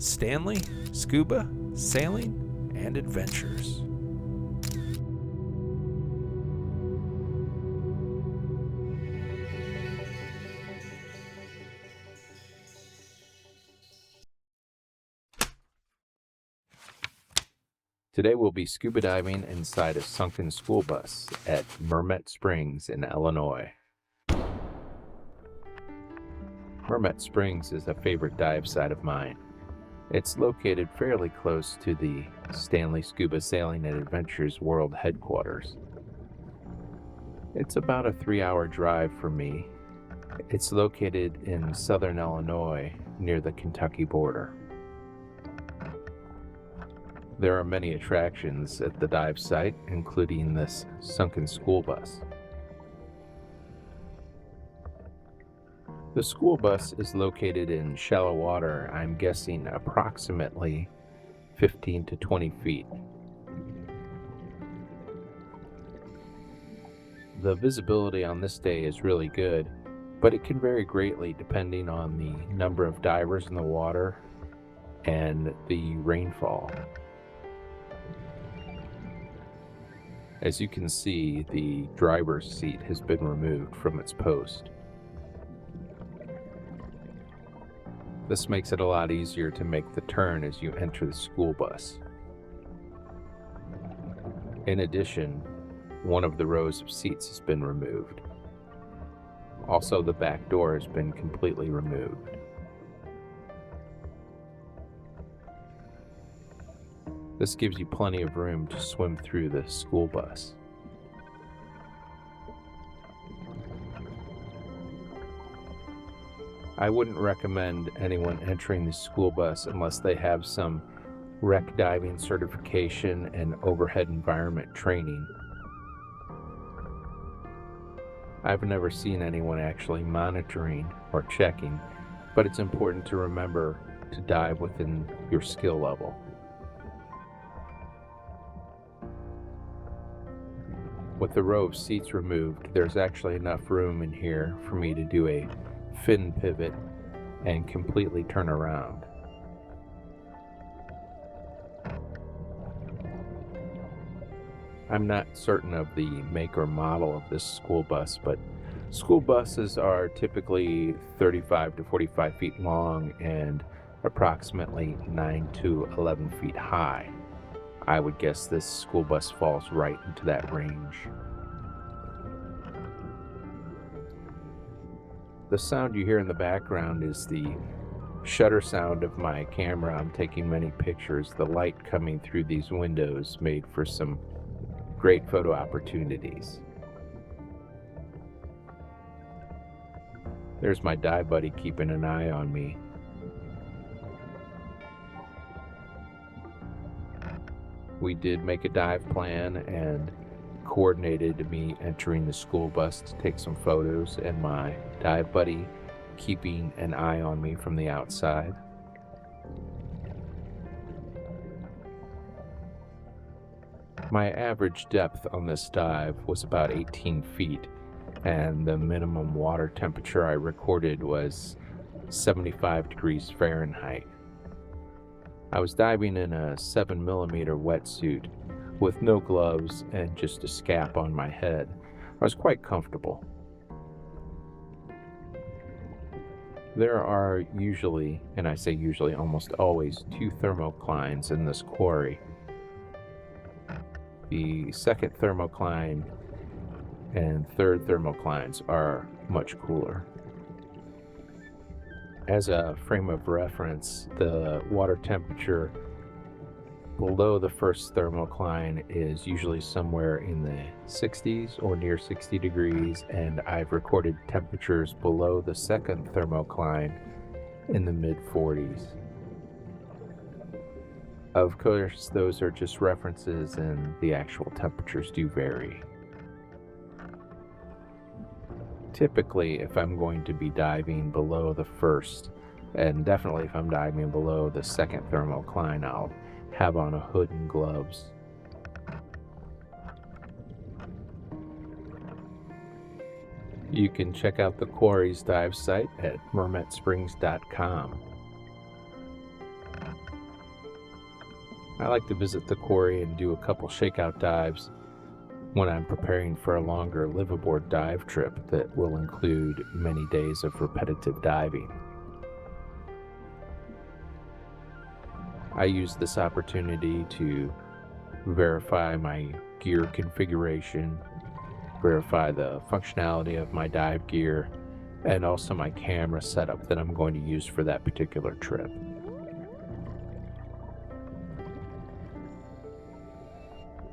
Stanley, Scuba, Sailing, and Adventures. Today we'll be scuba diving inside a sunken school bus at Mermet Springs in Illinois. Mermet Springs is a favorite dive site of mine. It's located fairly close to the Stanley Scuba Sailing and Adventures World Headquarters. It's about a 3-hour drive for me. It's located in southern Illinois near the Kentucky border. There are many attractions at the dive site, including this sunken school bus. The school bus is located in shallow water, I'm guessing approximately 15 to 20 feet. The visibility on this day is really good, but it can vary greatly depending on the number of divers in the water and the rainfall. As you can see, the driver's seat has been removed from its post. This makes it a lot easier to make the turn as you enter the school bus. In addition, one of the rows of seats has been removed. Also, the back door has been completely removed. This gives you plenty of room to swim through the school bus. I wouldn't recommend anyone entering the school bus unless they have some wreck diving certification and overhead environment training. I've never seen anyone actually monitoring or checking, but it's important to remember to dive within your skill level. With the row of seats removed, there's actually enough room in here for me to do a fin pivot and completely turn around. I'm not certain of the make or model of this school bus, but school buses are typically 35 to 45 feet long and approximately 9 to 11 feet high. I would guess this school bus falls right into that range. The sound you hear in the background is the shutter sound of my camera. I'm taking many pictures. The light coming through these windows made for some great photo opportunities. There's my dive buddy keeping an eye on me. We did make a dive plan and coordinated me entering the school bus to take some photos and my dive buddy keeping an eye on me from the outside. My average depth on this dive was about 18 feet, and the minimum water temperature I recorded was 75 degrees Fahrenheit. I was diving in a 7mm wetsuit with no gloves and just a scap on my head. I was quite comfortable. There are usually, and I say usually almost always, 2 thermoclines in this quarry. The second thermocline and third thermoclines are much cooler. As a frame of reference, the water temperature below the first thermocline is usually somewhere in the 60s or near 60 degrees, and I've recorded temperatures below the second thermocline in the mid-40s. Of course, those are just references and the actual temperatures do vary. Typically, if I'm going to be diving below the first, and definitely if I'm diving below the second thermocline, I'll have on a hood and gloves. You can check out the quarry's dive site at mermetsprings.com. I like to visit the quarry and do a couple shakeout dives when I'm preparing for a longer liveaboard dive trip that will include many days of repetitive diving. I use this opportunity to verify my gear configuration, verify the functionality of my dive gear, and also my camera setup that I'm going to use for that particular trip.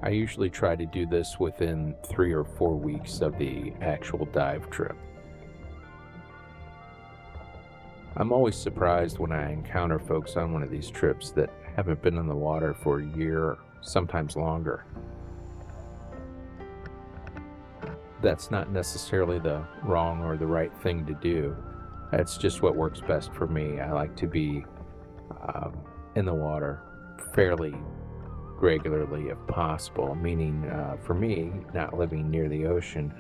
I usually try to do this within 3 or 4 weeks of the actual dive trip. I'm always surprised when I encounter folks on one of these trips that haven't been in the water for a year, sometimes longer. That's not necessarily the wrong or the right thing to do. That's just what works best for me. I like to be in the water fairly regularly if possible, meaning for me, not living near the ocean,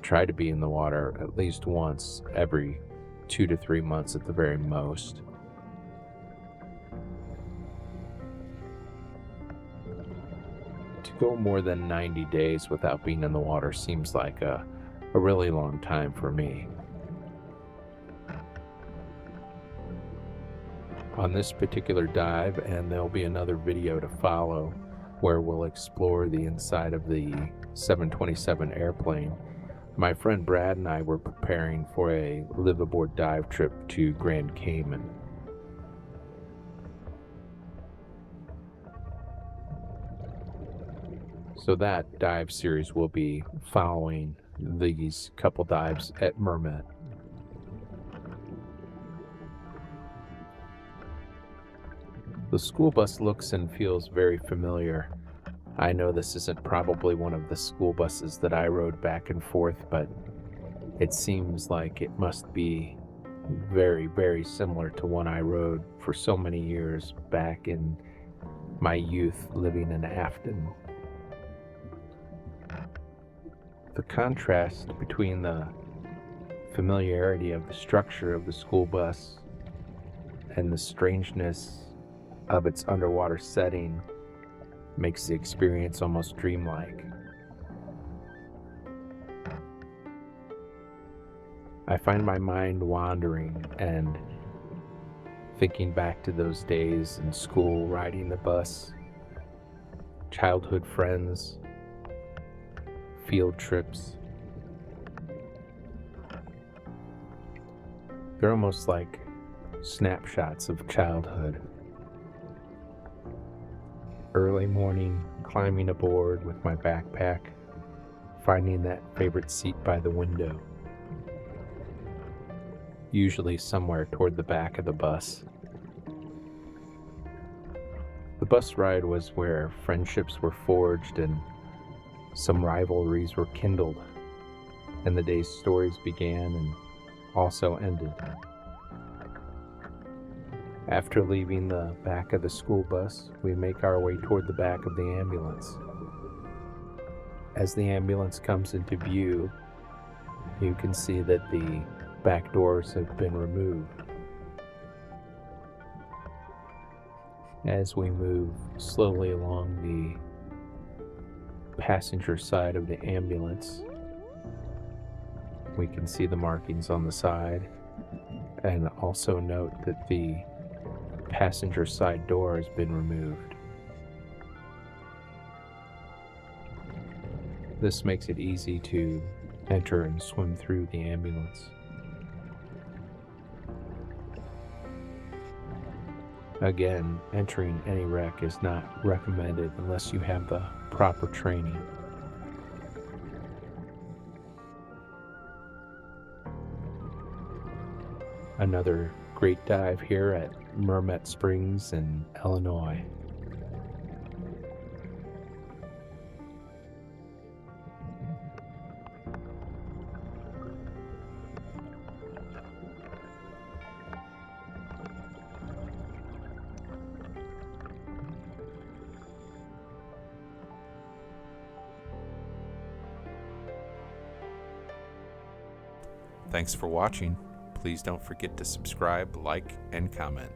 try to be in the water at least once every 2 to 3 months at the very most. To go more than 90 days without being in the water seems like a really long time for me. On this particular dive, and there'll be another video to follow where we'll explore the inside of the 727 airplane, my friend Brad and I were preparing for a liveaboard dive trip to Grand Cayman. So that dive series will be following these couple dives at Mermet. The school bus looks and feels very familiar. I know this isn't probably one of the school buses that I rode back and forth, but it seems like it must be very, very similar to one I rode for so many years back in my youth living in Afton. The contrast between the familiarity of the structure of the school bus and the strangeness of its underwater setting makes the experience almost dreamlike. I find my mind wandering and thinking back to those days in school, riding the bus, childhood friends, field trips. They're almost like snapshots of childhood. Early morning, climbing aboard with my backpack, finding that favorite seat by the window, usually somewhere toward the back of the bus. The bus ride was where friendships were forged and some rivalries were kindled, and the day's stories began and also ended. After leaving the back of the school bus, we make our way toward the back of the ambulance. As the ambulance comes into view, you can see that the back doors have been removed. As we move slowly along the passenger side of the ambulance, we can see the markings on the side, and also note that the passenger side door has been removed. This makes it easy to enter and swim through the ambulance. Again, entering any wreck is not recommended unless you have the proper training. Another great dive here at Mermet Springs in Illinois. Thanks for watching. Please don't forget to subscribe, like, and comment.